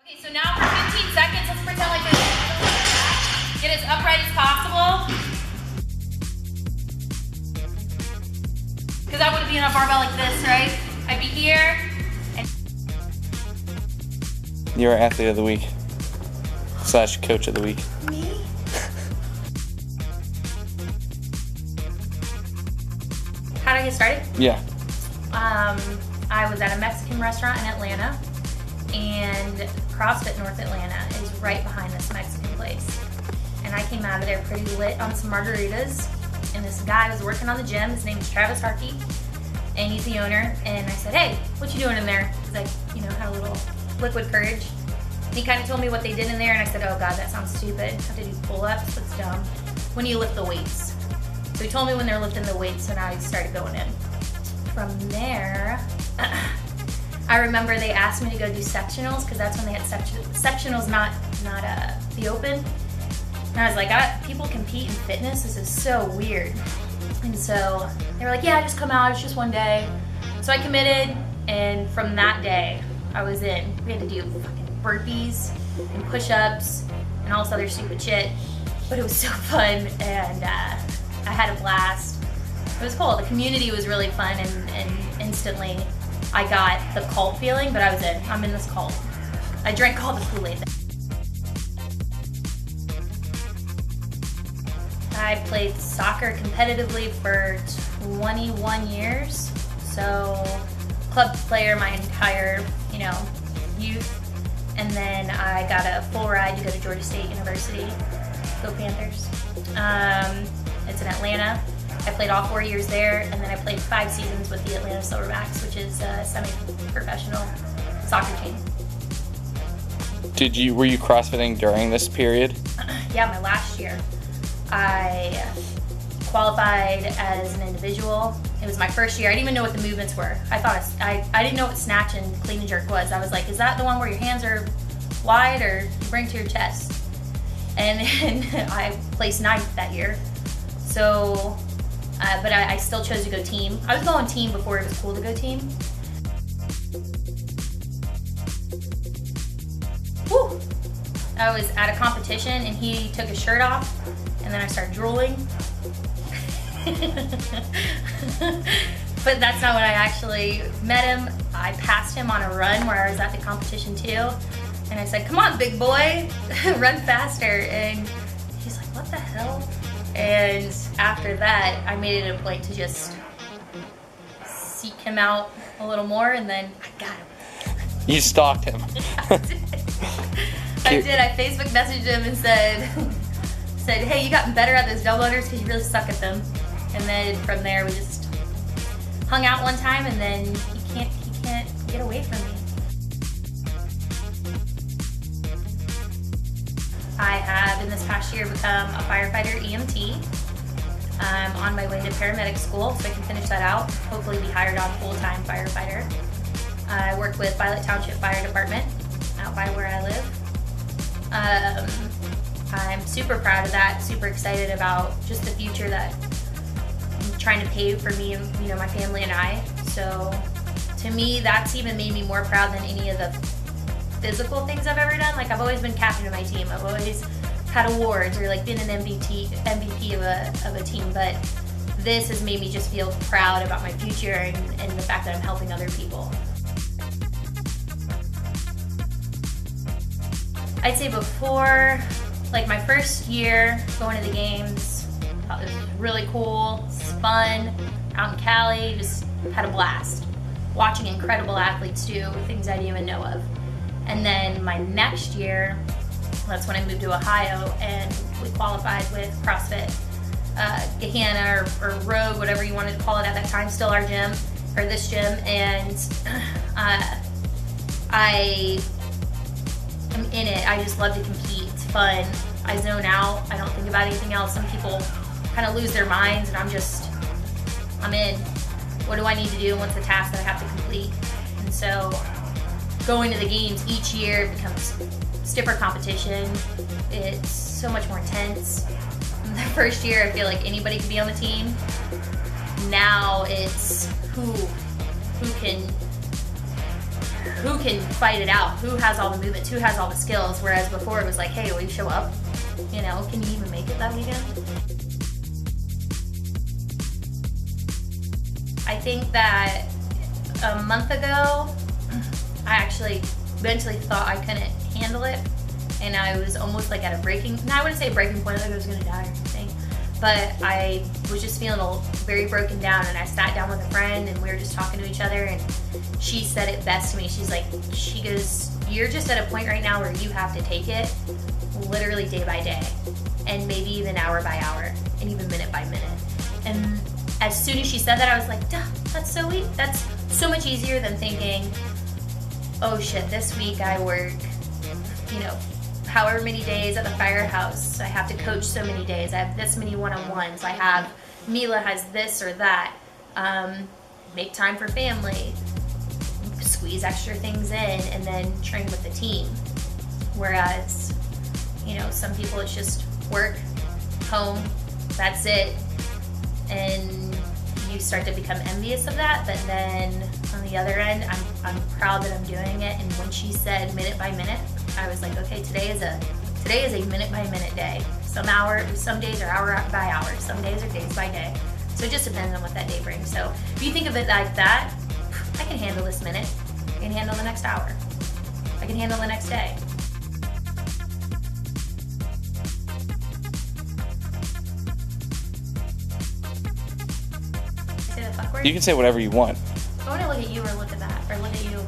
Okay, so now for 15 seconds, let's pretend like there's a get as upright as possible. Because I wouldn't be on a barbell like this, right? I'd be here. And you're athlete of the week / coach of the week. Me? How did I get started? Yeah. I was at a Mexican restaurant in Atlanta, and CrossFit North Atlanta is right behind this Mexican place. And I came out of there pretty lit on some margaritas, and this guy was working on the gym. His name is Travis Harkey, and he's the owner. And I said, "Hey, what you doing in there?" Because I, had a little liquid courage. And he kind of told me what they did in there, and I said, "Oh God, that sounds stupid. I have to do pull-ups. That's dumb. When you lift the weights." So he told me when they're lifting the weights, and I started going in. From there, I remember they asked me to go do sectionals, because that's when they had sectionals, not the open. And I was like, people compete in fitness? This is so weird. And so they were like, yeah, just come out, it's just one day. So I committed, and from that day, I was in. We had to do fucking burpees and push-ups and all this other stupid shit. But it was so fun, and I had a blast. It was cool. The community was really fun, and instantly I got the cult feeling, but I was in. I'm in this cult. I drank all the Kool-Aid. I played soccer competitively for 21 years. So club player my entire, youth. And then I got a full ride to go to Georgia State University. Go Panthers. It's in Atlanta. I played all 4 years there, and then I played 5 seasons with the Atlanta Silverbacks, which is a semi-professional soccer team. Were you CrossFitting during this period? Yeah, my last year. I qualified as an individual. It was my first year. I didn't even know what the movements were. I didn't know what snatch and clean and jerk was. I was like, is that the one where your hands are wide or you bring to your chest? And then I placed 9th that year. So, but I still chose to go team. I was going team before it was cool to go team. Woo! I was at a competition, and he took his shirt off, and then I started drooling. But that's not when I actually met him. I passed him on a run where I was at the competition too. And I said, "Come on, big boy, run faster." And he's like, "What the hell?" And after that, I made it a point to just seek him out a little more, and then I got him. You stalked him. I did. I Facebook messaged him and said, "Hey, you gotten better at those double unders because you really suck at them." And then from there, we just hung out one time, and then he can't get away from me. I have, in this past year, become a firefighter EMT. I'm on my way to paramedic school, so I can finish that out, hopefully be hired on full-time firefighter. I work with Violet Township Fire Department, out by where I live. I'm super proud of that, super excited about just the future that I'm trying to pave for me and my family and I. So to me, that's even made me more proud than any of the physical things I've ever done. Like, I've always been captain of my team. I've always had awards or been an MVP of a team, but this has made me just feel proud about my future and the fact that I'm helping other people. I'd say before, my first year going to the games, I thought it was really cool, it's fun, out in Cali, just had a blast. Watching incredible athletes do things I didn't even know of. And then my next year, that's when I moved to Ohio, and we qualified with CrossFit, Gahanna or Rogue, whatever you wanted to call it at that time, still our gym, or this gym, and I am in it. I just love to compete. It's fun. I zone out. I don't think about anything else. Some people kind of lose their minds, and I'm in. What do I need to do? What's the task that I have to complete? And so going to the games each year becomes stiffer competition. It's so much more intense. The first year, I feel like anybody could be on the team. Now it's who can who can fight it out, who has all the movements, who has all the skills, whereas before it was like, hey, will you show up? You know, can you even make it that weekend? I think that a month ago, I actually mentally thought I couldn't handle it, and I was almost like at a breaking, I wouldn't say a breaking point, like I was gonna die or anything, but I was just feeling very broken down, and I sat down with a friend and we were just talking to each other, and she said it best to me. She goes, you're just at a point right now where you have to take it literally day by day, and maybe even hour by hour, and even minute by minute. And as soon as she said that, I was like, duh, that's so weak. That's so much easier than thinking, oh shit, this week I work, you know, however many days at the firehouse. I have to coach so many days. I have this many one-on-ones. I have, Mila has this or that. Make time for family. Squeeze extra things in, and then train with the team. Whereas, you know, some people it's just work, home, that's it. And you start to become envious of that, but then on the other end, I'm proud that I'm doing it. And when she said minute by minute, I was like, okay, today is a minute by minute day. Some days are hour by hour, some days are days by day. So it just depends on what that day brings. So if you think of it like that, I can handle this minute, I can handle the next hour, I can handle the next day. Say the fuck word? You can say whatever you want. I want to look at you or look at that, or look at you.